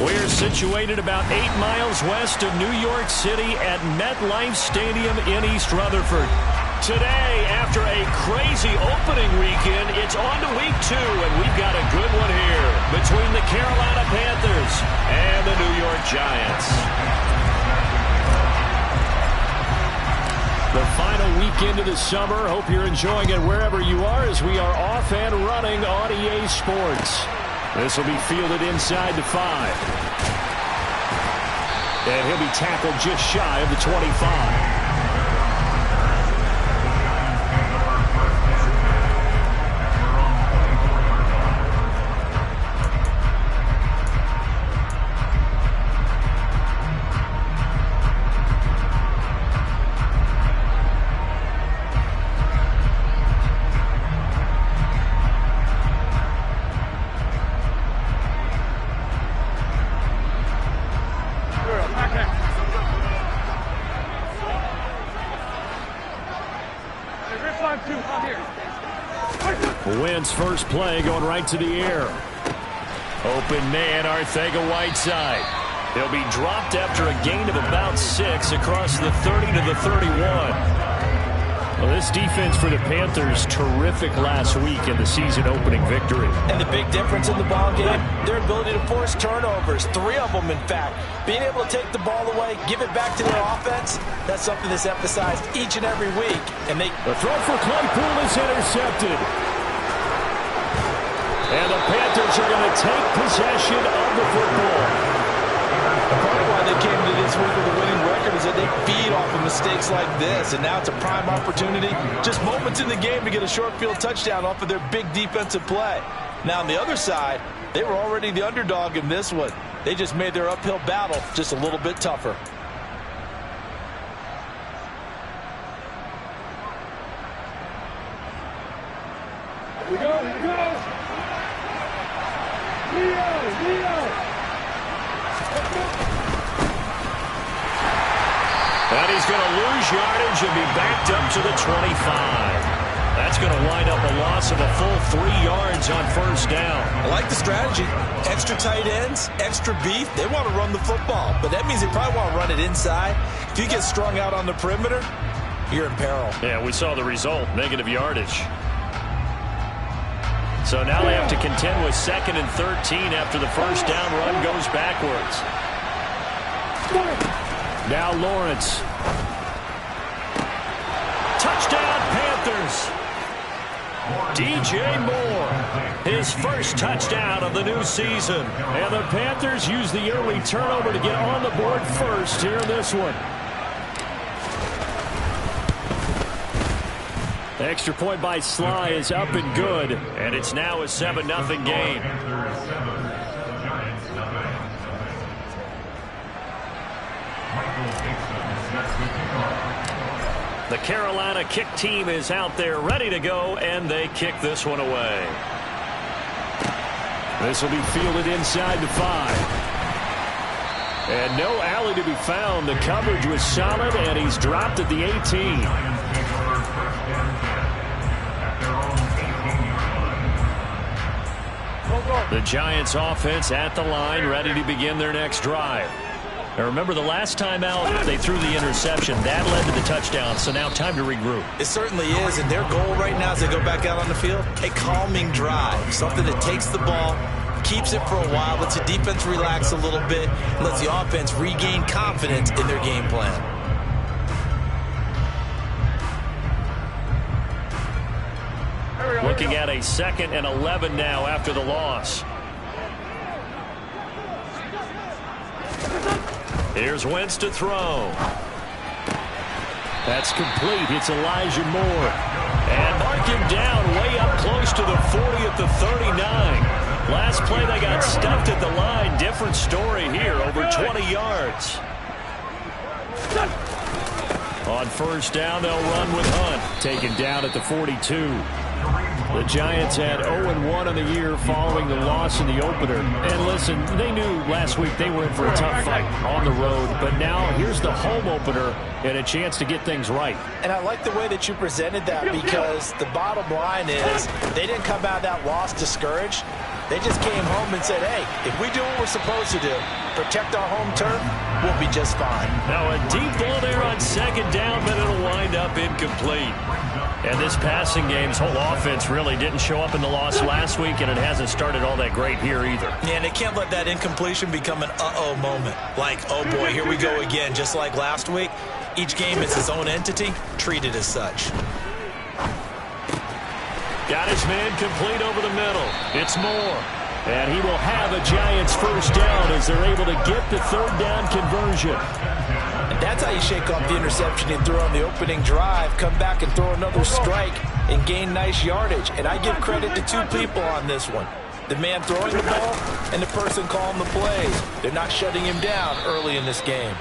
We're situated about 8 miles west of New York City at MetLife Stadium in East Rutherford. Today, after a crazy opening weekend, it's on to week 2, and we've got a good one here between the Carolina Panthers and the New York Giants. The final weekend of the summer. Hope you're enjoying it wherever you are as we are off and running on EA Sports. This will be fielded inside the 5. And he'll be tackled just shy of the 25. Wins first play going right to the air. Open man, Arcega-Whiteside. He'll be dropped after a gain of about 6 across the 30 to the 31. Well, this defense for the Panthers, terrific last week in the season opening victory. And the big difference in the ball game, their ability to force turnovers, 3 of them in fact. Being able to take the ball away, give it back to their offense, that's something that's emphasized each and every week. And the throw for Claypool is intercepted. And the Panthers are going to take possession of the football. Part of why they came to this week with a winning record is that they feed off of mistakes like this. And now it's a prime opportunity, just moments in the game to get a short field touchdown off of their big defensive play. Now on the other side, they were already the underdog in this one. They just made their uphill battle just a little bit tougher. Here we go, here we go. And he's going to lose yardage and be backed up to the 25. That's going to wind up a loss of a full 3 yards on first down. I like the strategy. Extra tight ends, extra beef. They want to run the football, but that means they probably want to run it inside. If you get strung out on the perimeter, you're in peril. Yeah, we saw the result, negative yardage. So now they have to contend with 2nd and 13 after the first down run goes backwards. Now Lawrence. Touchdown Panthers. DJ Moore, his first touchdown of the new season. And the Panthers use the early turnover to get on the board first here in this one. The extra point by Sly is up and good, and it's now a 7-0 game. The Carolina kick team is out there ready to go, and they kick this one away. This will be fielded inside the 5. And no alley to be found. The coverage was solid, and he's dropped at the 18. The Giants offense at the line, ready to begin their next drive. Now remember, the last time out, they threw the interception. That led to the touchdown, so now time to regroup. It certainly is, and their goal right now as they go back out on the field, a calming drive, something that takes the ball, keeps it for a while, lets the defense relax a little bit, and lets the offense regain confidence in their game plan. Looking at a 2nd and 11 now after the loss. Here's Wentz to throw. That's complete. It's Elijah Moore. And mark him down way up close to the 40 at the 39. Last play they got stuffed at the line. Different story here, over 20 yards. On first down, they'll run with Hunt. Taken down at the 42. The Giants had 0-1 on the year following the loss in the opener. And listen, they knew last week they were in for a tough fight on the road. But now here's the home opener and a chance to get things right. And I like the way that you presented that, because the bottom line is they didn't come out of that loss discouraged. They just came home and said, hey, if we do what we're supposed to do, protect our home turf, we'll be just fine. Now a deep ball there on second down, but it'll wind up incomplete. And this passing game's whole offense really didn't show up in the loss last week, and it hasn't started all that great here either. Yeah, and they can't let that incompletion become an uh-oh moment. Like, oh boy, here we go again, just like last week. Each game is its own entity, treated as such. Got his man complete over the middle. It's Moore. And he will have a Giants first down as they're able to get the third down conversion. And that's how you shake off the interception you threw on the opening drive, come back and throw another strike and gain nice yardage. And I give credit to two people on this one. The man throwing the ball and the person calling the plays. They're not shutting him down early in this game.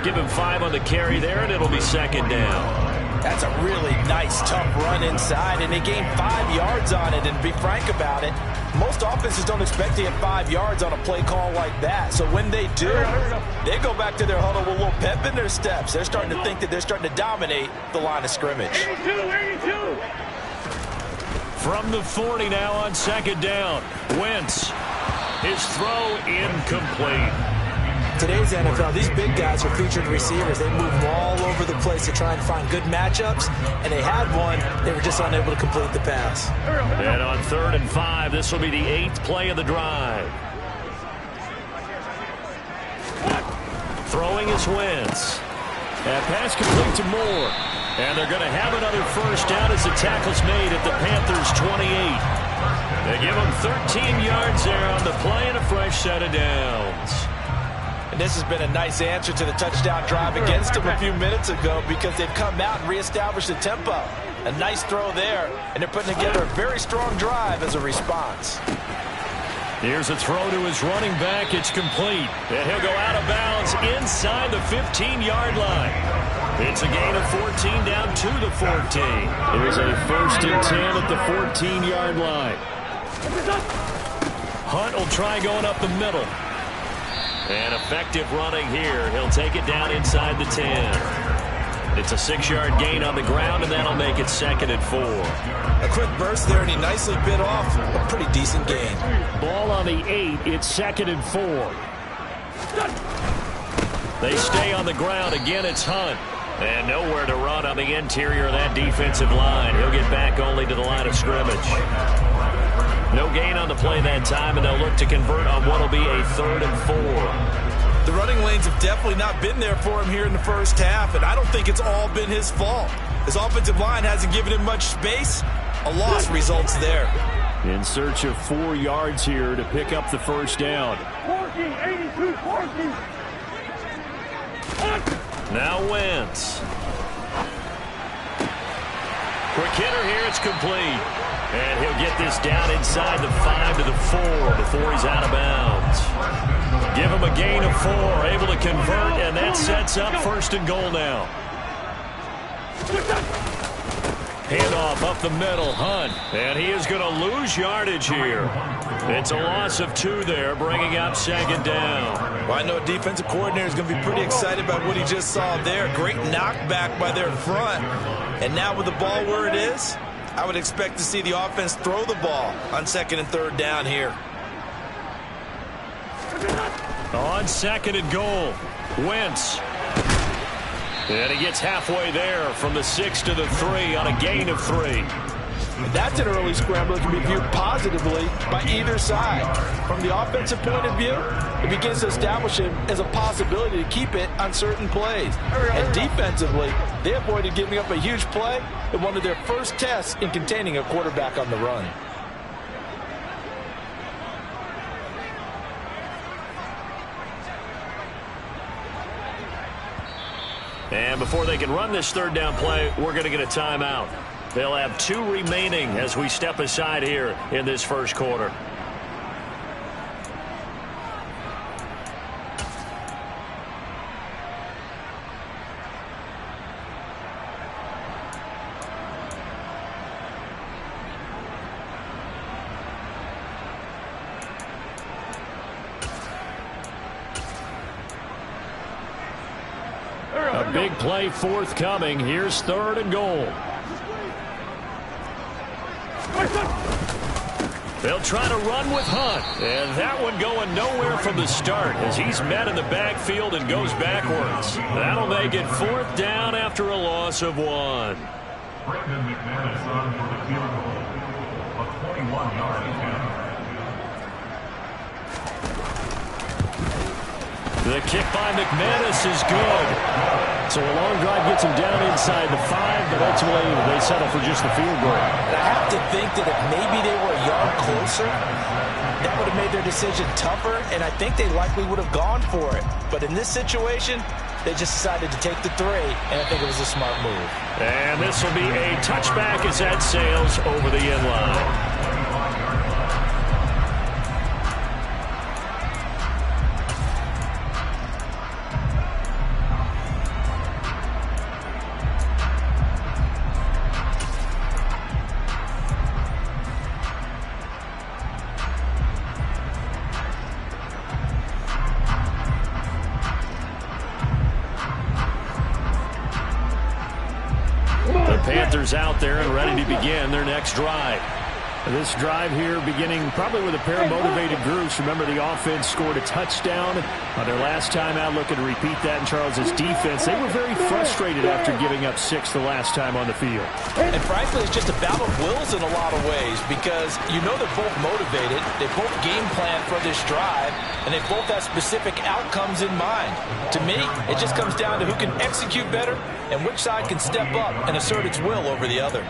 Give him 5 on the carry there, and it'll be second down. That's a really nice, tough run inside, and they gained 5 yards on it. And to be frank about it, most offenses don't expect to get 5 yards on a play call like that. So when they do, they go back to their huddle with a little pep in their steps. They're starting to think that they're starting to dominate the line of scrimmage. 82. From the 40 now on second down. Wentz. His throw incomplete. Today's NFL, these big guys are featured receivers. They move all over the place to try and find good matchups, and they had one. They were just unable to complete the pass. And on 3rd and 5, this will be the 8th play of the drive. Throwing is Wentz. And pass complete to Moore. And they're going to have another first down as the tackle's made at the Panthers' 28. They give them 13 yards there on the play and a fresh set of downs. And this has been a nice answer to the touchdown drive against them a few minutes ago because they've come out and reestablished the tempo. A nice throw there, and they're putting together a very strong drive as a response. Here's a throw to his running back. It's complete. And he'll go out of bounds inside the 15-yard line. It's a gain of 14 down to the 14. Here's a 1st and 10 at the 14-yard line. Hunt will try going up the middle. And effective running here. He'll take it down inside the 10. It's a 6-yard gain on the ground, and that'll make it 2nd and 4. A quick burst there, and he nicely bit off a pretty decent gain. Ball on the 8. It's 2nd and 4. They stay on the ground. Again, it's Hunt. And nowhere to run on the interior of that defensive line. He'll get back only to the line of scrimmage. No gain on the play that time, and they'll look to convert on what will be a 3rd and 4. The running lanes have definitely not been there for him here in the first half, and I don't think it's all been his fault. His offensive line hasn't given him much space. A loss results there. In search of 4 yards here to pick up the first down. 82. Now Wentz. Quick hitter here, it's complete. And he'll get this down inside the 5 to the 4 before he's out of bounds. Give him a gain of 4, able to convert, and that sets up 1st and goal now. Handoff up the middle, Hunt. And he is going to lose yardage here. It's a loss of 2 there, bringing up 2nd down. Well, I know a defensive coordinator is going to be pretty excited about what he just saw there. Great knockback by their front. And now with the ball where it is, I would expect to see the offense throw the ball on 2nd and 3rd down here. On 2nd and goal, Wentz. And he gets halfway there from the 6 to the 3 on a gain of 3. And that's an early scramble that can be viewed positively by either side. From the offensive point of view, it begins to establish him as a possibility to keep it on certain plays. And defensively, they avoided giving up a huge play in one of their first tests in containing a quarterback on the run. And before they can run this 3rd down play, we're going to get a timeout. They'll have 2 remaining as we step aside here in this first quarter. A big play forthcoming. Here's 3rd and goal. They'll try to run with Hunt. And that one going nowhere from the start as he's met in the backfield and goes backwards. That'll make it 4th down after a loss of 1. Brendan McManus on for the field goal. A 21-yard attempt. The kick by McManus is good. So a long drive gets him down inside the 5, but ultimately they settle for just the field goal. I have to think that if maybe they were a yard closer, that would have made their decision tougher, and I think they likely would have gone for it. But in this situation, they just decided to take the 3, and I think it was a smart move. And this will be a touchback as that sails over the end line. Panthers out there and ready to begin their next drive. This drive here beginning probably with a pair of motivated groups. Remember, the offense scored a touchdown on their last time out. Looking to repeat that in Charles's defense. They were very frustrated after giving up 6 the last time on the field. And frankly, it's just a battle of wills in a lot of ways because you know they're both motivated. They both game plan for this drive, and they both have specific outcomes in mind. To me, it just comes down to who can execute better and which side can step up and assert its will over the other.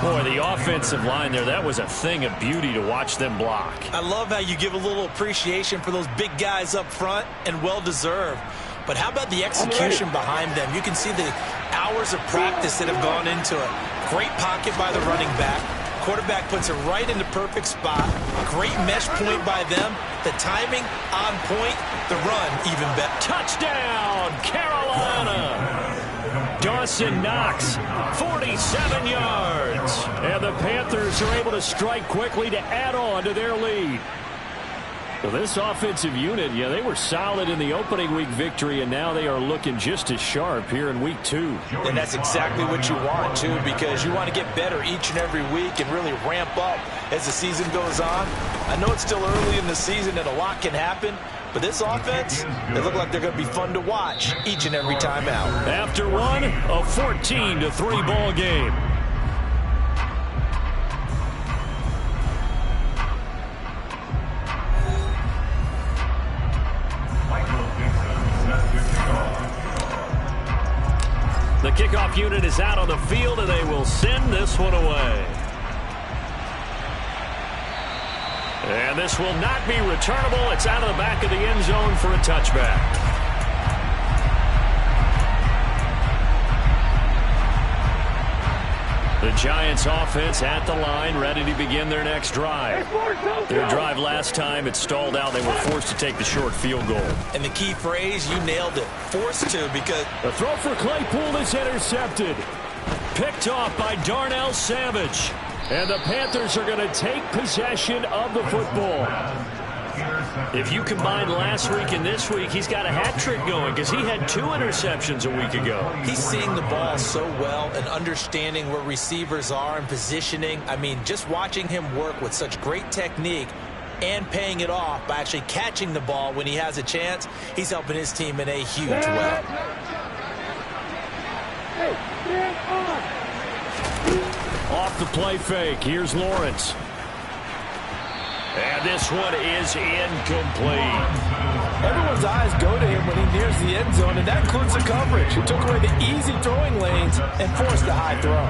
Boy, the offensive line there, that was a thing of beauty to watch them block. I love how you give a little appreciation for those big guys up front, and well-deserved. But how about the execution behind them? You can see the hours of practice that have gone into it. Great pocket by the running back. Quarterback puts it right in the perfect spot. Great mesh point by them. The timing on point. The run even better. Touchdown, Carolina! Dawson Knox, 47 yards. And the Panthers are able to strike quickly to add on to their lead. Well, this offensive unit, yeah, they were solid in the opening week victory, and now they are looking just as sharp here in week 2. And that's exactly what you want, too, because you want to get better each and every week and really ramp up as the season goes on. I know it's still early in the season and a lot can happen, but this offense, they look like they're going to be fun to watch each and every time out. After one, a 14-3 ball game. The kickoff unit is out on the field, and they will send this one away. And this will not be returnable. It's out of the back of the end zone for a touchback. The Giants offense at the line, ready to begin their next drive. Their drive last time, it stalled out. They were forced to take the short field goal. And the key phrase, you nailed it. Forced to, because the throw for Claypool is intercepted. Picked off by Darnell Savage. And the Panthers are going to take possession of the football. If you combine last week and this week, he's got a hat trick going because he had 2 interceptions a week ago. He's seeing the ball so well and understanding where receivers are and positioning. I mean, just watching him work with such great technique and paying it off by actually catching the ball when he has a chance, he's helping his team in a huge way. Off the play fake, here's Lawrence. And this one is incomplete. Everyone's eyes go to him when he nears the end zone, and that includes the coverage. He took away the easy throwing lanes and forced the high throw.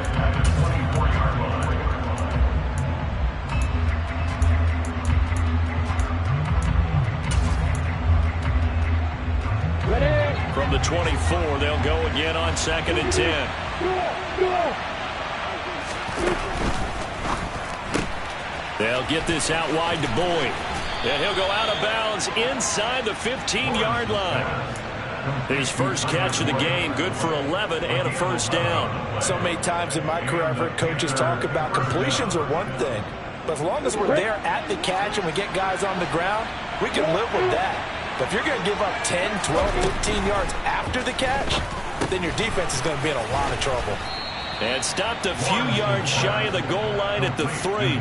From the 24, they'll go again on 2nd and 10. They'll get this out wide to Boyd. And he'll go out of bounds inside the 15-yard line. His first catch of the game, good for 11 and a first down. So many times in my career, I've heard coaches talk about completions are one thing. But as long as we're there at the catch and we get guys on the ground, we can live with that. But if you're going to give up 10, 12, 15 yards after the catch, then your defense is going to be in a lot of trouble. And stopped a few yards shy of the goal line at the 3.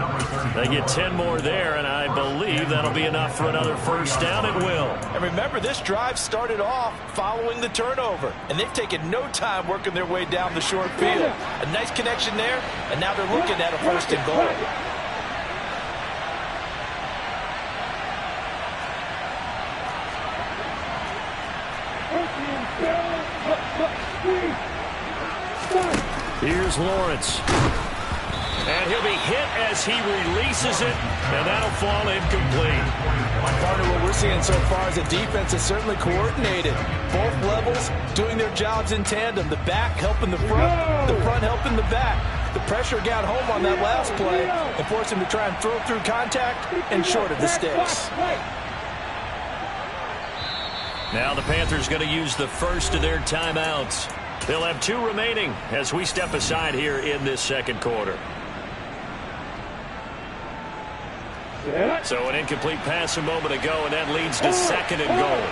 They get 10 more there, and I believe that'll be enough for another first down. It will. And remember, this drive started off following the turnover, and they've taken no time working their way down the short field. A nice connection there, and now they're looking at a first and goal. Here's Lawrence. And he'll be hit as he releases it, and that'll fall incomplete. Partner, what we're seeing so far is the defense is certainly coordinated. Both levels doing their jobs in tandem. The back helping the front helping the back. The pressure got home on that last play and forced him to try and throw through contact and short of the sticks. Now the Panthers going to use the first of their timeouts. They'll have 2 remaining as we step aside here in this second quarter. So an incomplete pass a moment ago, and that leads to second and goal.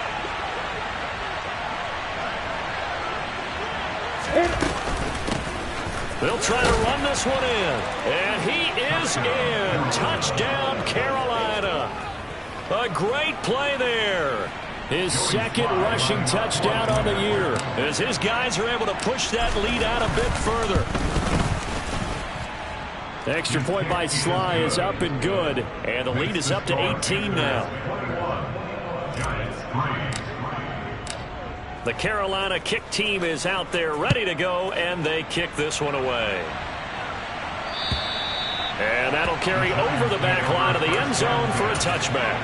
They'll try to run this one in. And he is in. Touchdown, Carolina. A great play there. His second rushing touchdown on the year, as his guys are able to push that lead out a bit further. The extra point by Sly is up and good, and the lead is up to 18 now. The Carolina kick team is out there ready to go, and they kick this one away. And that'll carry over the back line of the end zone for a touchback.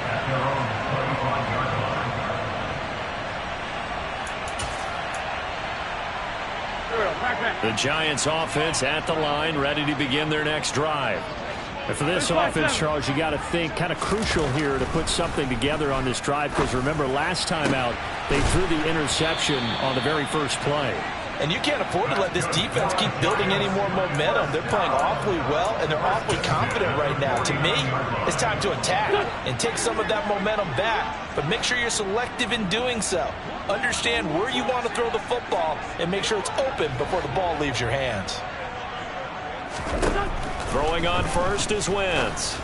The Giants offense at the line, ready to begin their next drive. And for this offense, Charles, you got to think kind of crucial here to put something together on this drive, because remember last time out they threw the interception on the very first play. And you can't afford to let this defense keep building any more momentum. They're playing awfully well, and they're awfully confident right now. To me, it's time to attack and take some of that momentum back. But make sure you're selective in doing so. Understand where you want to throw the football and make sure it's open before the ball leaves your hands. Throwing on first is Wentz.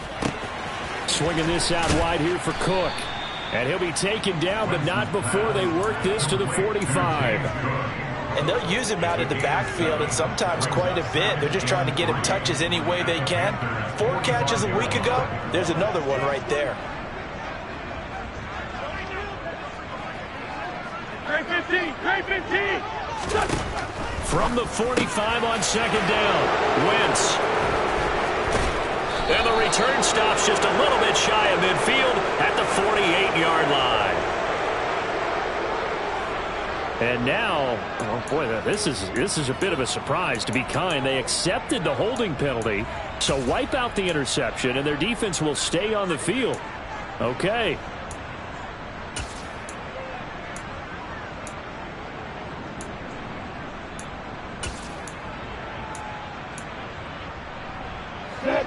Swinging this out wide here for Cook. And he'll be taken down, but not before they work this to the 45. And they'll use him out of the backfield, and sometimes quite a bit. They're just trying to get him touches any way they can. 4 catches a week ago. There's another one right there. Great 15, great 15. From the 45 on second down, Wentz. And the return stops just a little bit shy of midfield at the 48-yard line. And now, oh boy, this is a bit of a surprise, to be kind. They accepted the holding penalty, so wipe out the interception, and their defense will stay on the field. Okay.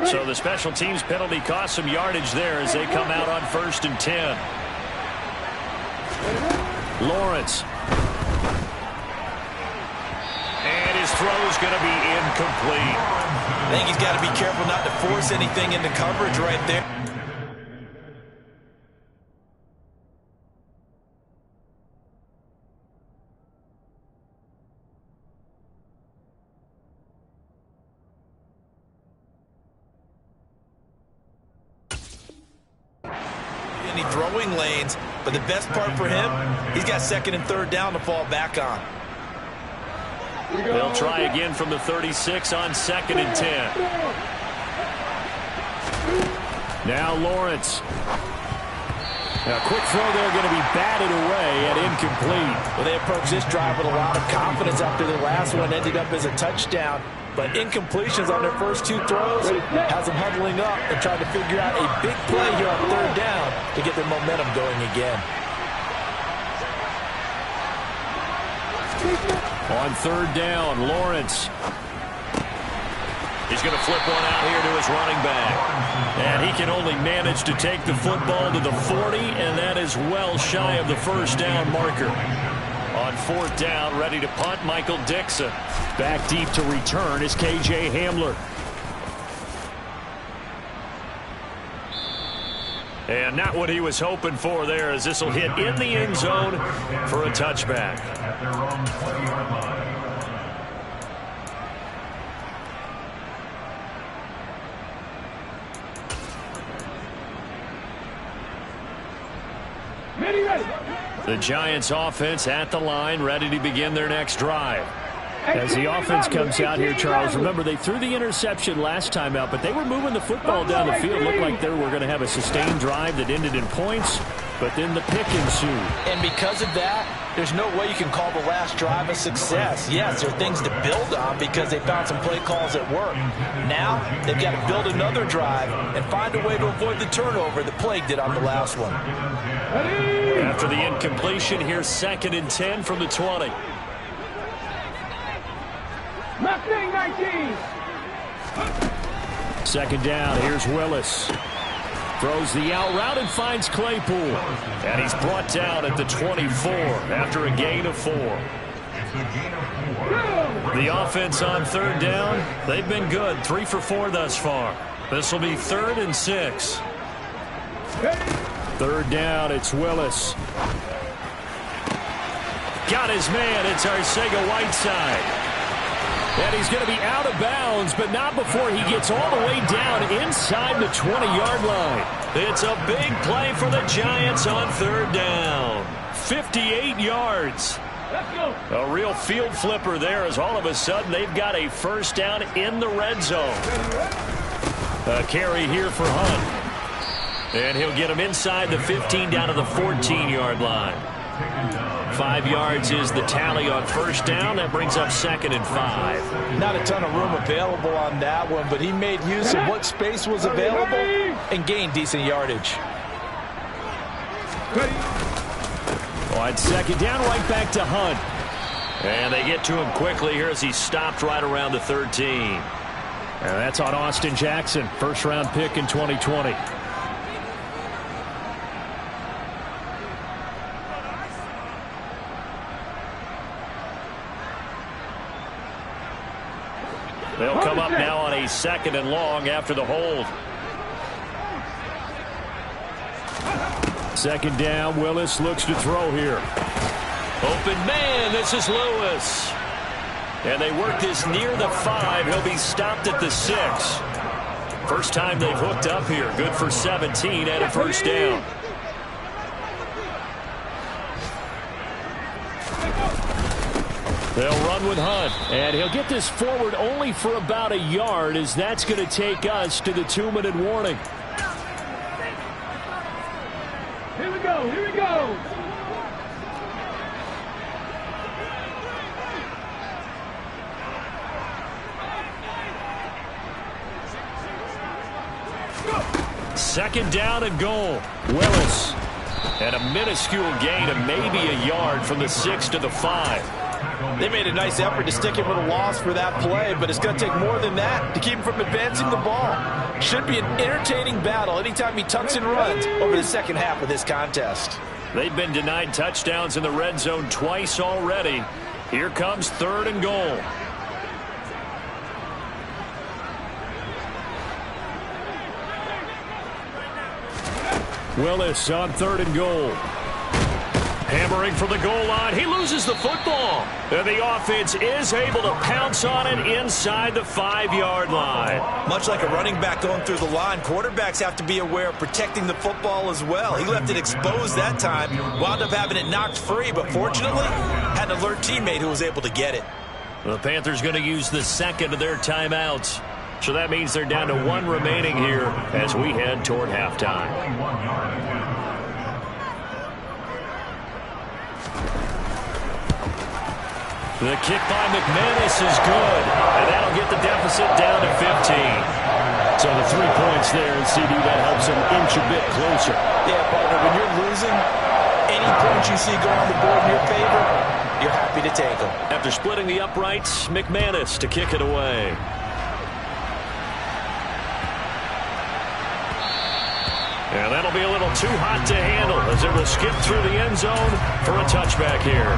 So the special teams penalty cost some yardage there as they come out on 1st and 10. Lawrence. And his throw is going to be incomplete. I think he's got to be careful not to force anything into coverage right there. Any throwing lanes, but the best part for him, he's got 2nd and 3rd down to fall back on. They'll try again from the 36 on 2nd and 10. Now Lawrence. A quick throw there, going to be batted away and incomplete. Well, they approached this drive with a lot of confidence after their last one ended up as a touchdown. But incompletions on their first 2 throws has them huddling up and trying to figure out a big play here on 3rd down to get their momentum going again. On 3rd down, Lawrence. He's going to flip one out here to his running back. And he can only manage to take the football to the 40, and that is well shy of the 1st down marker. On 4th down, ready to punt, Michael Dixon. Back deep to return is K.J. Hamler. And not what he was hoping for there, as this will hit in the end zone for a touchback. At their own 20-yard line. The Giants offense at the line, ready to begin their next drive. As the offense comes out here, Charles, remember they threw the interception last time out, but they were moving the football down the field. Looked like they were going to have a sustained drive that ended in points, but then the pick ensued. And because of that, there's no way you can call the last drive a success. Yes, there are things to build on because they found some play calls that work. Now, they've got to build another drive and find a way to avoid the turnover that plagued it on the last one. After the incompletion, here's 2nd and 10 from the 20. Mustang 19. 2nd down, here's Willis. Throws the out route and finds Claypool. And he's brought down at the 24 after a gain of 4. The offense on 3rd down, they've been good. 3 for 4 thus far. This will be 3rd and 6. 3rd down, it's Willis. Got his man, it's Arcega-Whiteside. And he's going to be out of bounds, but not before he gets all the way down inside the 20-yard line. It's a big play for the Giants on 3rd down. 58 yards. Let's go. A real field flipper there, as all of a sudden they've got a 1st down in the red zone. A carry here for Hunt. And he'll get him inside the 15 down to the 14-yard line. 5 yards is the tally on 1st down. That brings up 2nd and 5. Not a ton of room available on that one, but he made use of what space was available and gained decent yardage. Wide 2nd down, right back to Hunt. And they get to him quickly here as he stopped right around the 13. And that's on Austin Jackson, 1st-round pick in 2020. They'll come up now on a 2nd and long after the hold. 2nd down, Willis looks to throw here. Open man, this is Lewis. And they work this near the 5. He'll be stopped at the 6. First time they've hooked up here. Good for 17 and a 1st down. They'll run with Hunt, and he'll get this forward only for about a yard, as that's going to take us to the 2-minute warning. Here we go. Here we go. Second down and goal. Willis. And a minuscule gain of maybe a yard from the 6 to the 5. They made a nice effort to stick him with a loss for that play, but it's going to take more than that to keep him from advancing the ball. Should be an entertaining battle anytime he tucks and runs over the second half of this contest. They've been denied touchdowns in the red zone twice already. Here comes 3rd and goal. Willis on 3rd and goal. Hammering for the goal line. He loses the football. And the offense is able to pounce on it inside the 5-yard line. Much like a running back going through the line, quarterbacks have to be aware of protecting the football as well. He left it exposed that time, wound up having it knocked free, but fortunately had an alert teammate who was able to get it. The Panthers going to use the 2nd of their timeouts. So that means they're down to 1 remaining here as we head toward halftime. The kick by McManus is good, and that'll get the deficit down to 15. So the 3 points there, and CD, that helps them inch a bit closer. Yeah, partner, when you're losing, any points you see go on the board in your favor, you're happy to take them. After splitting the uprights, McManus to kick it away. And that'll be a little too hot to handle as it will skip through the end zone for a touchback here.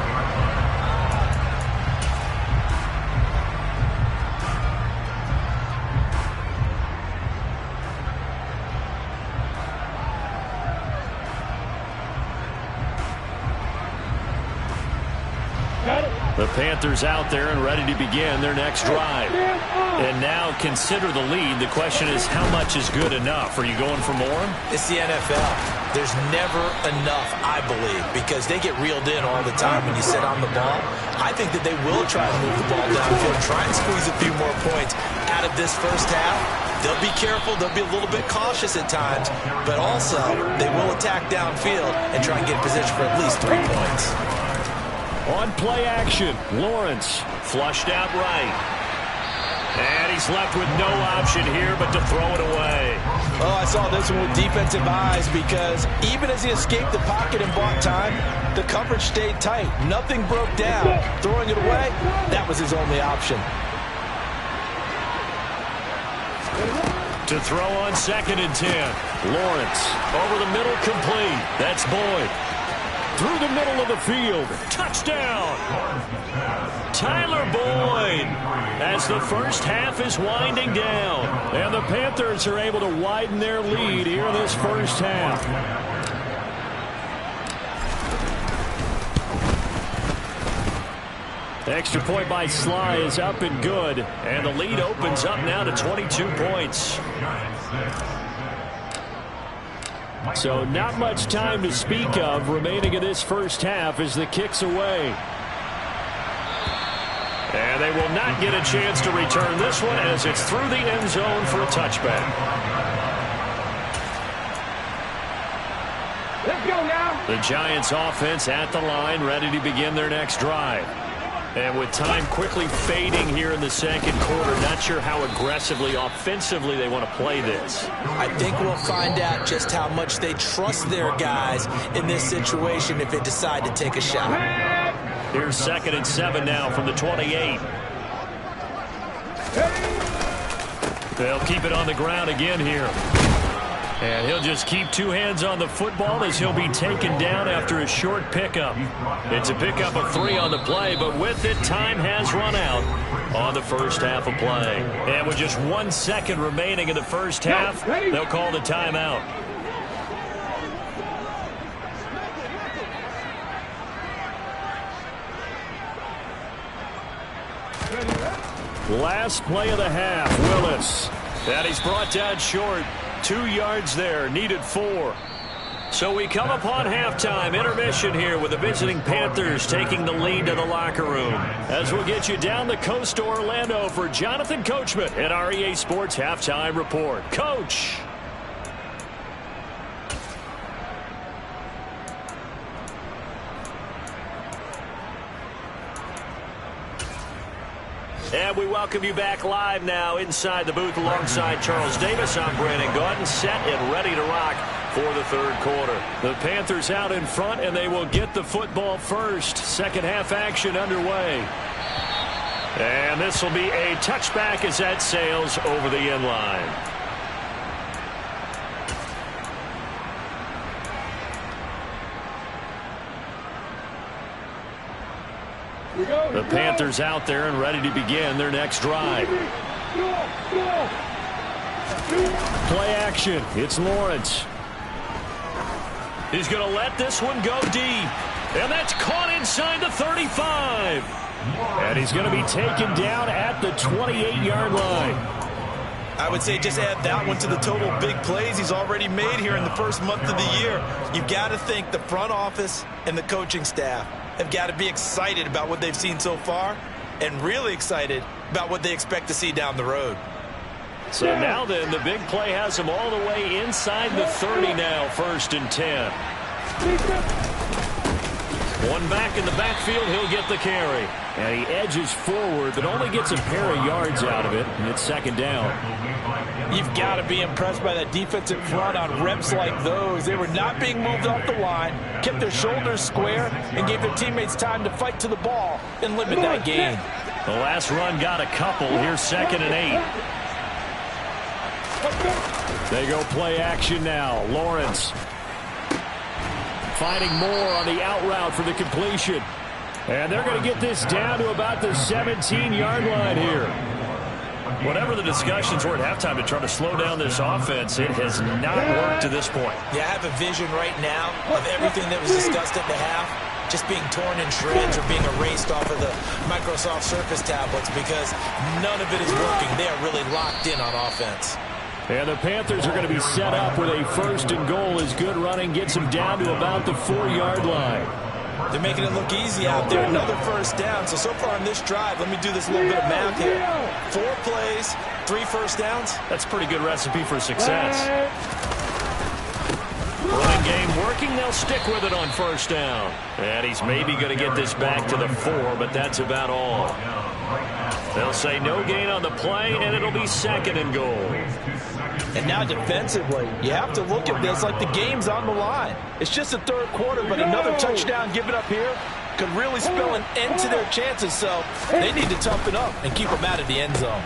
The Panthers out there and ready to begin their next drive. And now consider the lead. The question is, how much is good enough? Are you going for more? It's the NFL. There's never enough, I believe, because they get reeled in all the time when you sit on the ball. I think that they will try to move the ball downfield, try and squeeze a few more points out of this first half. They'll be careful. They'll be a little bit cautious at times, but also they will attack downfield and try and get in position for at least 3 points. On play action, Lawrence flushed out right. And he's left with no option here but to throw it away. Oh, I saw this one with defensive eyes because even as he escaped the pocket and bought time, the coverage stayed tight. Nothing broke down. Throwing it away, that was his only option. To throw on 2nd and 10. Lawrence over the middle, complete. That's Boyd. Through the middle of the field. Touchdown. Tyler Boyd. As the first half is winding down. And the Panthers are able to widen their lead here in this first half. Extra point by Sly is up and good. And the lead opens up now to 22 points. So not much time to speak of remaining in this first half as the kick's away. And they will not get a chance to return this one as it's through the end zone for a touchback. Let's go now. The Giants offense at the line, ready to begin their next drive. And with time quickly fading here in the second quarter, not sure how aggressively, offensively they want to play this. I think we'll find out just how much they trust their guys in this situation if they decide to take a shot. Here's 2nd and 7 now from the 28. They'll keep it on the ground again here. And he'll just keep 2 hands on the football as he'll be taken down after a short pickup. It's a pickup of 3 on the play, but with it, time has run out on the first half of play. And with just 1 second remaining in the first half, they'll call the timeout. Last play of the half, Willis. And he's brought down short. 2 yards there, needed 4. So we come upon halftime, intermission here with the visiting Panthers taking the lead to the locker room. As we'll get you down the coast to Orlando for Jonathan Coachman at our EA Sports Halftime Report. Coach. And we welcome you back live now inside the booth alongside Charles Davis. I'm Brandon Gaudin, set and ready to rock for the third quarter. The Panthers out in front, and they will get the football first. Second half action underway. And this will be a touchback as that sails over the end line. The Panthers out there and ready to begin their next drive. Play action. It's Lawrence. He's going to let this one go deep. And that's caught inside the 35. And he's going to be taken down at the 28-yard line. I would say just add that one to the total big plays he's already made here in the first month of the year. You've got to think the front office and the coaching staff have got to be excited about what they've seen so far and really excited about what they expect to see down the road. So now then, the big play has him all the way inside the 30 now, 1st and 10. One back in the backfield, he'll get the carry. And he edges forward, but only gets a pair of yards out of it, and it's 2nd down. You've got to be impressed by that defensive front on reps like those. They were not being moved off the line, kept their shoulders square, and gave their teammates time to fight to the ball and limit that gain. The last run got a couple. Here's 2nd and 8. They go play action now. Lawrence finding more on the out route for the completion. And they're going to get this down to about the 17-yard line here. Whatever the discussions were at halftime to try to slow down this offense, it has not worked to this point. Yeah, I have a vision right now of everything that was discussed at the half just being torn in shreds or being erased off of the Microsoft Surface tablets because none of it is working. They are really locked in on offense. And the Panthers are going to be set up with a 1st and goal as good running gets them down to about the 4-yard line. They're making it look easy out there. Another 1st down. So far on this drive, let me do this little bit of math here. 4 plays, 3 1st downs. That's a pretty good recipe for success. Running game working. They'll stick with it on 1st down. And he's maybe going to get this back to the 4, but that's about all. They'll say no gain on the play, and it'll be 2nd and goal. And now defensively, you have to look at this like the game's on the line. It's just the 3rd quarter, but another touchdown given up here could really spell an end to their chances. So they need to toughen up and keep them out of the end zone.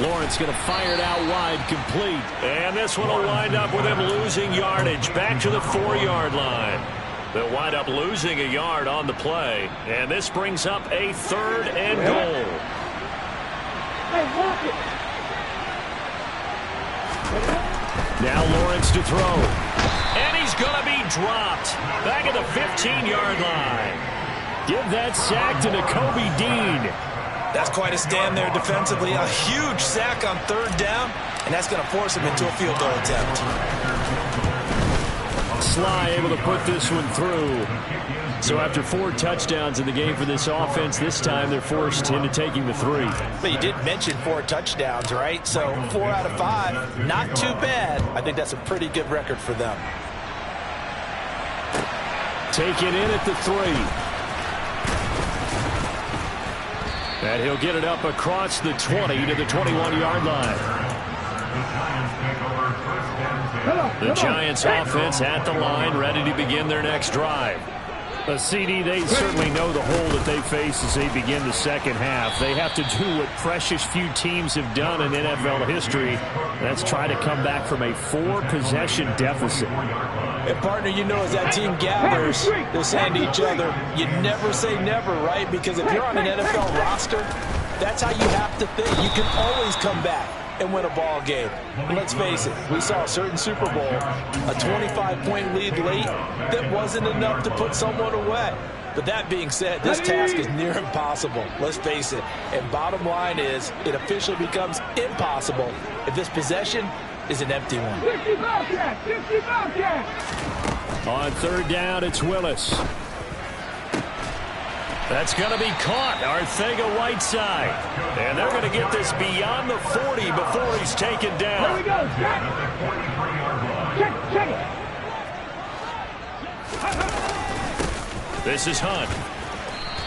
Lawrence going to fire it out wide, complete. And this one will wind up with him losing yardage back to the 4-yard line. They'll wind up losing a yard on the play. And this brings up a 3rd and goal. Now Lawrence to throw. And he's going to be dropped back at the 15-yard line. Give that sack to Nakobe Dean. That's quite a stand there defensively. A huge sack on 3rd down, and that's going to force him into a field goal attempt. Sly able to put this one through. So after 4 touchdowns in the game for this offense, this time they're forced into taking the 3. But you did mention 4 touchdowns, right? So 4 out of 5, not too bad. I think that's a pretty good record for them. Taken in at the 3. And he'll get it up across the 20 to the 21-yard line. The Giants offense at the line, ready to begin their next drive. A CD, they certainly know the hole that they face as they begin the 2nd half. They have to do what precious few teams have done in NFL history. That's try to come back from a 4-possession deficit. And partner, you know, as that team gathers, they're saying to each other, you never say never, right? Because if you're on an NFL roster, that's how you have to think. You can always come back and win a ball game. And let's face it, we saw a certain Super Bowl, a 25-point lead late that wasn't enough to put someone away. But that being said, this task is near impossible. Let's face it. And bottom line is, it officially becomes impossible if this possession is an empty one. 50 Bobcats! 50 Bobcats! On 3rd down, it's Willis. That's going to be caught, Arcega-Whiteside. And they're going to get this beyond the 40 before he's taken down. Here we go, check it! This is Hunt.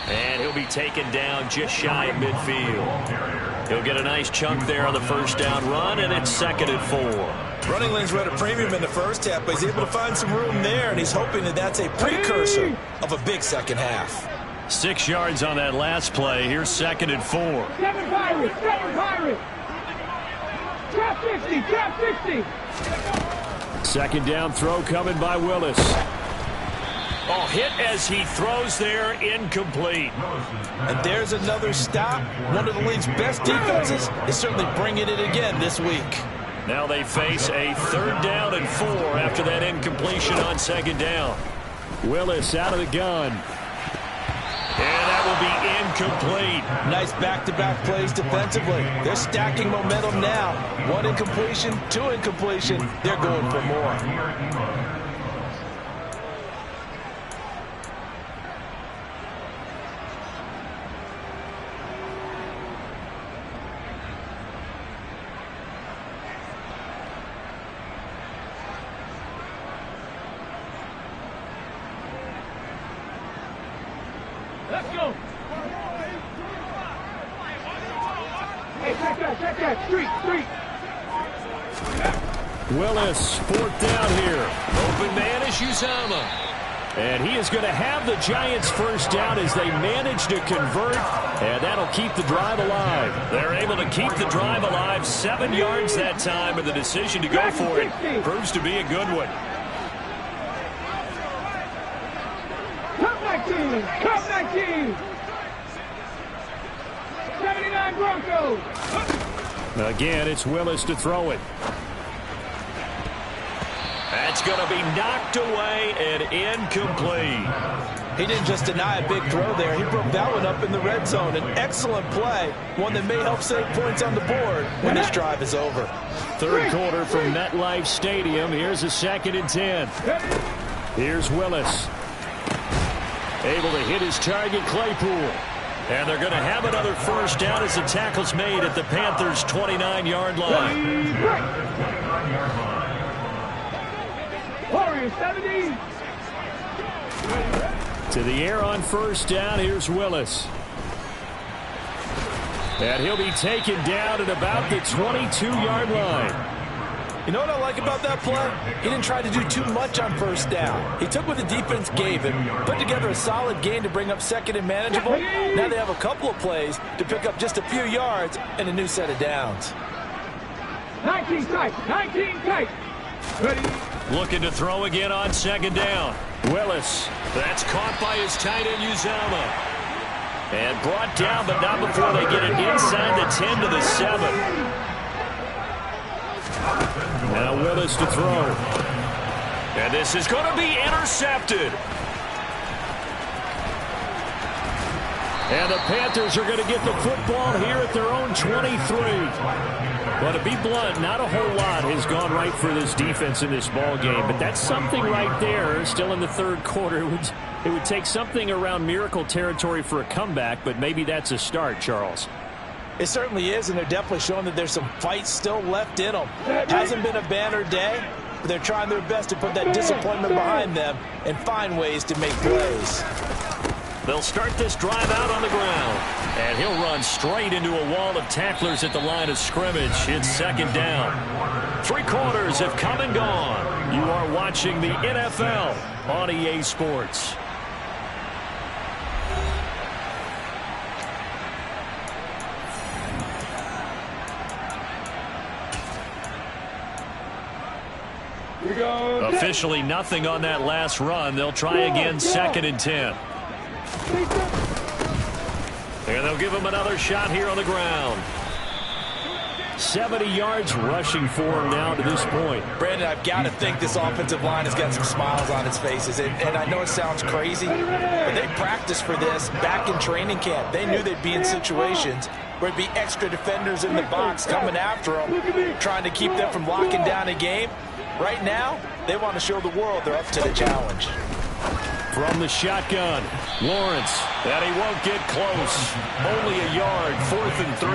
And he'll be taken down just shy of midfield. He'll get a nice chunk there on the 1st down run, and it's 2nd and 4. Running lanes were at a premium in the 1st half, but he's able to find some room there, and he's hoping that that's a precursor of a big 2nd half. 6 yards on that last play. Here's 2nd and 4. 7 Pirates! 7 Pirates! Trap 50! Trap 50! 2nd down throw coming by Willis. Oh, hit as he throws there, incomplete. And there's another stop. One of the league's best defenses is certainly bringing it again this week. Now they face a 3rd down and 4 after that incompletion on 2nd down. Willis out of the gun. And that will be incomplete. Nice back-to-back plays defensively. They're stacking momentum now. 1 incompletion, 2 incompletion. They're going for more. Let's go! Hey, check that, street! Willis, 4th down here. Open man is Uzama. And he is going to have the Giants 1st down as they manage to convert, and that'll keep the drive alive. They're able to keep the drive alive. 7 yards that time, and the decision to go for it proves to be a good one. Cup 19! Cup 19! 79 Broncos! Again, it's Willis to throw it. That's going to be knocked away and incomplete. He didn't just deny a big throw there. He broke that one up in the red zone. An excellent play, one that may help save points on the board when this drive is over. Third quarter from MetLife Stadium. Here's a 2nd and 10. Here's Willis. Able to hit his target, Claypool. And they're going to have another first down as the tackle's made at the Panthers' 29-yard line. Warriors 70. To the air on first down. Here's Willis. And he'll be taken down at about the 22-yard line. You know what I like about that play? He didn't try to do too much on first down. He took what the defense gave him, put together a solid gain to bring up 2nd and manageable. Now they have a couple of plays to pick up just a few yards and a new set of downs. 19 tight. 19 tight. Ready. Looking to throw again on 2nd down. Willis. That's caught by his tight end, Uzama. And brought down, but not before they get it inside the 10 to the 7. Now Willis to throw. And this is going to be intercepted. And the Panthers are going to get the football here at their own 23. But to be blunt, not a whole lot has gone right for this defense in this ball game. But that's something right there. Still in the third quarter. It would take something around miracle territory for a comeback, but maybe that's a start, Charles. It certainly is, and they're definitely showing that there's some fight still left in them. Hasn't been a banner day, but they're trying their best to put that disappointment behind them and find ways to make plays. They'll start this drive out on the ground. And he'll run straight into a wall of tacklers at the line of scrimmage. It's 2nd down. 3 quarters have come and gone. You are watching the NFL on EA Sports. Officially nothing on that last run. They'll try again, 2nd and 10. And they'll give him another shot here on the ground. 70 yards rushing for him now to this point. Brandon, I've got to think this offensive line has got some smiles on its faces. And I know it sounds crazy, but they practiced for this back in training camp. They knew they'd be in situations where it'd be extra defenders in the box coming after them, trying to keep them from locking down a game. Right now, they want to show the world they're up to the challenge. From the shotgun, Lawrence. And he won't get close. Only a yard, 4th and 3.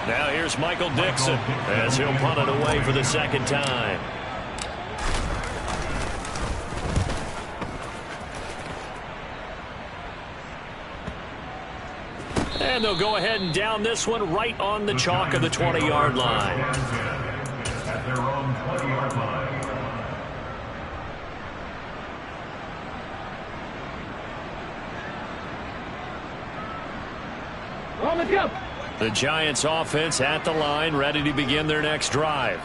Now here's Michael Dixon as he'll punt it away for the 2nd time. And they'll go ahead and down this one right on the chalk of the 20-yard line. At their own 20-yard line. On the jump. The Giants offense at the line, ready to begin their next drive.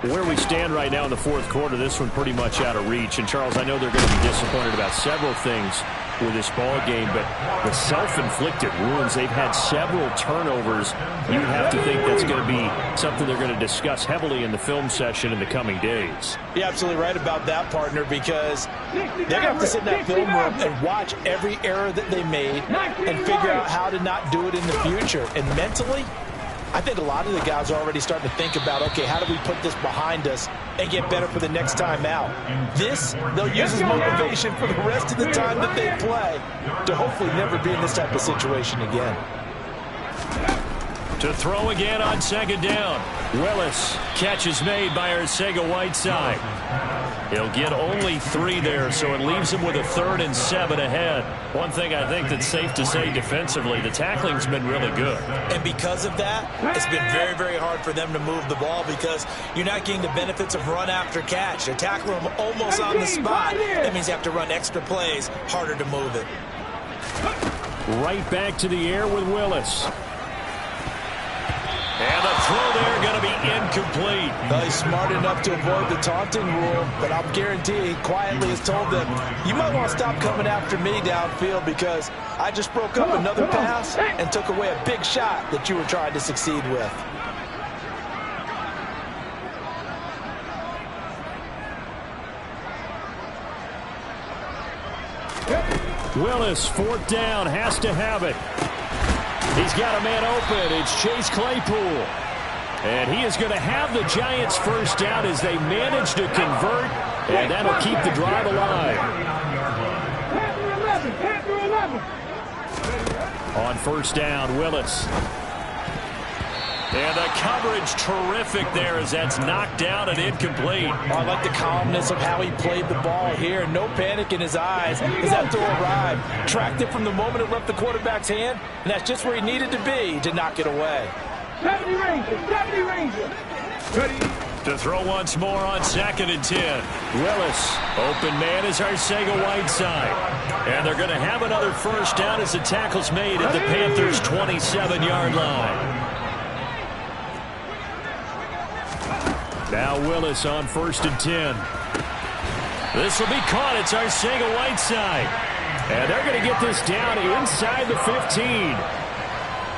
Where we stand right now in the fourth quarter, this one pretty much out of reach. And, Charles, I know they're going to be disappointed about several things with this ball game, but the self-inflicted wounds, they've had several turnovers. You have to think that's going to be something they're going to discuss heavily in the film session in the coming days. You're absolutely right about that, partner, because they're going to have to sit in that film room and watch every error that they made and figure out how to not do it in the future. And mentally, I think a lot of the guys are already starting to think about, okay, how do we put this behind us and get better for the next time out? This, they'll use as motivation for the rest of the time that they play to hopefully never be in this type of situation again. To throw again on 2nd down. Willis. Catch is made by Arcega-Whiteside. He'll get only 3 there, so it leaves him with a 3rd and 7 ahead. One thing I think that's safe to say defensively, the tackling's been really good. And because of that, it's been very, very hard for them to move the ball because you're not getting the benefits of run after catch. They're tackling them almost on the spot. That means you have to run extra plays, harder to move it. Right back to the air with Willis. And the throw there going to be incomplete. Well, he's smart enough to avoid the taunting rule, but I'll guarantee he quietly has told them, you might want to stop coming after me downfield because I just broke up another pass and took away a big shot that you were trying to succeed with. Willis, fourth down, has to have it. He's got a man open. It's Chase Claypool. And he is going to have the Giants first down as they manage to convert, and that'll keep the drive alive. On first down, Willis. And the coverage terrific there as that's knocked down and incomplete. I like the calmness of how he played the ball here. No panic in his eyes as that throw arrived. Tracked it from the moment it left the quarterback's hand, and that's just where he needed to be to knock it away. 70 Rangers. Ready. To throw once more on 2nd and 10. Willis. Open man is Arcega-Whiteside. And they're going to have another first down as the tackle's made at the Panthers' 27-yard line. Now Willis on 1st and 10. This will be caught. It's Arcega-Whiteside. And they're going to get this down inside the 15.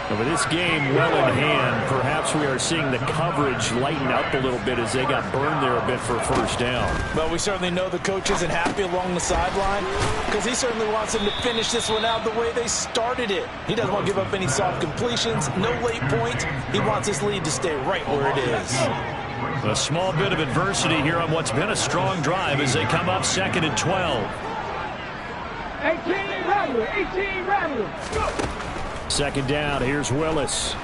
And with this game well in hand, perhaps we are seeing the coverage lighten up a little bit as they got burned there a bit for a first down. Well, we certainly know the coach isn't happy along the sideline because he certainly wants them to finish this one out the way they started it. He doesn't want to give up any soft completions, no late points. He wants this lead to stay right where it is. A small bit of adversity here on what's been a strong drive as they come up 2nd and 12. 18 Rattler. Go. Second down, here's Willis.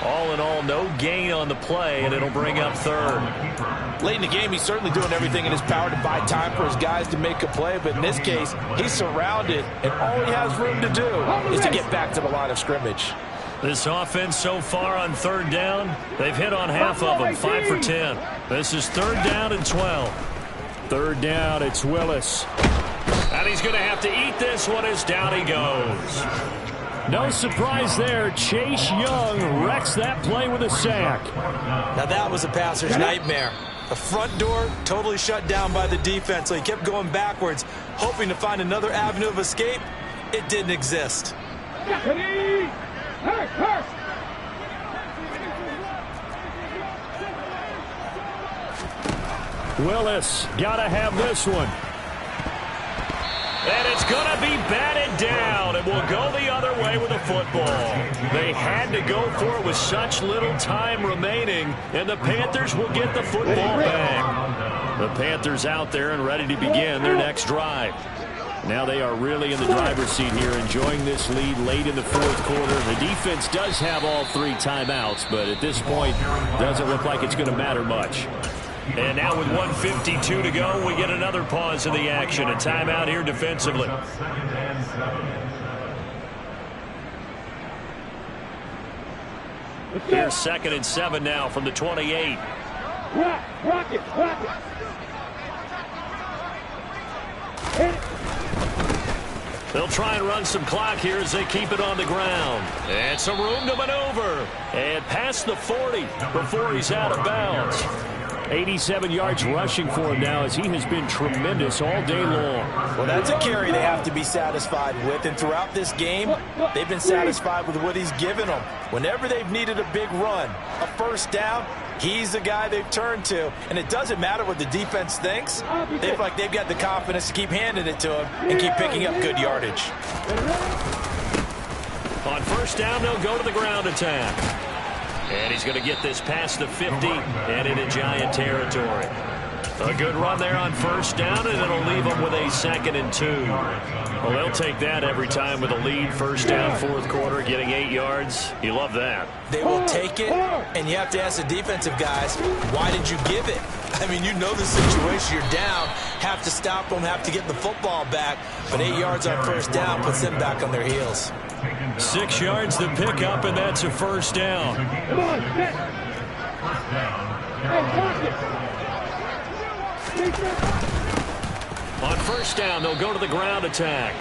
All in all, no gain on the play, and it'll bring up 3rd. Late in the game, he's certainly doing everything in his power to buy time for his guys to make a play, but in this case, he's surrounded, and all he has room to do is to get back to the line of scrimmage. This offense so far on 3rd down, they've hit on half of them, 5 for 10. This is 3rd down and 12. 3rd down, it's Willis. And he's going to have to eat this one as down he goes. No surprise there. Chase Young wrecks that play with a sack. Now that was a passer's nightmare. The front door totally shut down by the defense, so he kept going backwards, hoping to find another avenue of escape. It didn't exist. Willis, gotta have this one. And it's going to be batted down. It will go the other way with the football. They had to go for it with such little time remaining, and the Panthers will get the football back. The Panthers out there and ready to begin their next drive. Now they are really in the driver's seat here, enjoying this lead late in the 4th quarter. The defense does have all 3 timeouts, but at this point, doesn't look like it's going to matter much. And now with 1:52 to go, we get another pause in the action. A timeout here defensively. Here's 2nd and 7 now from the 28. Rock it. They'll try and run some clock here as they keep it on the ground. And some room to maneuver. And past the 40 before he's out of bounds. 87 yards rushing for him now as he has been tremendous all day long. Well, that's a carry they have to be satisfied with, and throughout this game, they've been satisfied with what he's given them. Whenever they've needed a big run, a first down, he's the guy they've turned to, and it doesn't matter what the defense thinks. They feel like they've got the confidence to keep handing it to him and keep picking up good yardage. On first down, they'll go to the ground attack. And he's going to get this past the 50 and into Giant territory. A good run there on first down, and it'll leave them with a 2nd and 2. Well, they'll take that every time with a lead. First down, 4th quarter, getting 8 yards. You love that. They will take it, and you have to ask the defensive guys, why did you give it? I mean, you know the situation. You're down, have to stop them, have to get the football back. But 8 yards on first down puts them back on their heels. 6 yards to pick up, and that's a first down. Come on, set. Hey, block it. On first down, they'll go to the ground attack.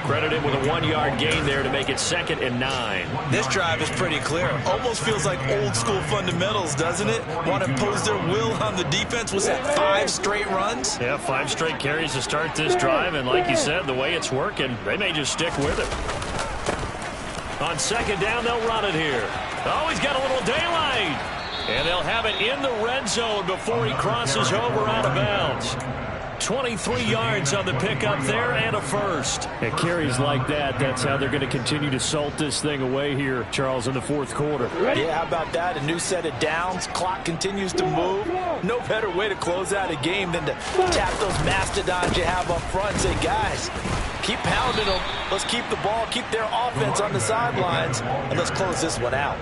Credited with a 1-yard gain there to make it 2nd and 9. This drive is pretty clear. Almost feels like old school fundamentals, doesn't it? Want to impose their will on the defense. Was that 5 straight runs? Yeah, 5 straight carries to start this drive, and like you said, the way it's working, they may just stick with it. On 2nd down, they'll run it here. Oh, he's got a little daylight. And they'll have it in the red zone before he crosses over out of bounds. 23 yards on the pickup there and a first. At carries like that, that's how they're going to continue to salt this thing away here, Charles, in the 4th quarter. Yeah, how about that? A new set of downs. Clock continues to move. No better way to close out a game than to tap those mastodons you have up front and say, guys, keep pounding them. Let's keep the ball, keep their offense on the sidelines, and let's close this one out.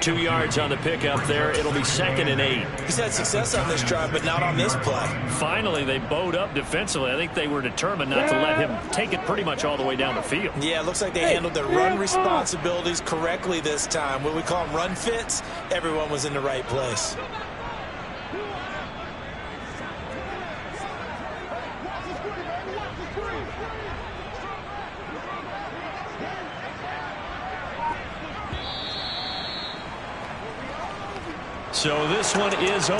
2 yards on the pickup there. It'll be 2nd and 8. He's had success on this drive, but not on this play. Finally, they bowed up defensively. I think they were determined not to let him take it pretty much all the way down the field. Yeah, it looks like they handled their run responsibilities correctly this time. What we call them run fits, everyone was in the right place. So this one is over.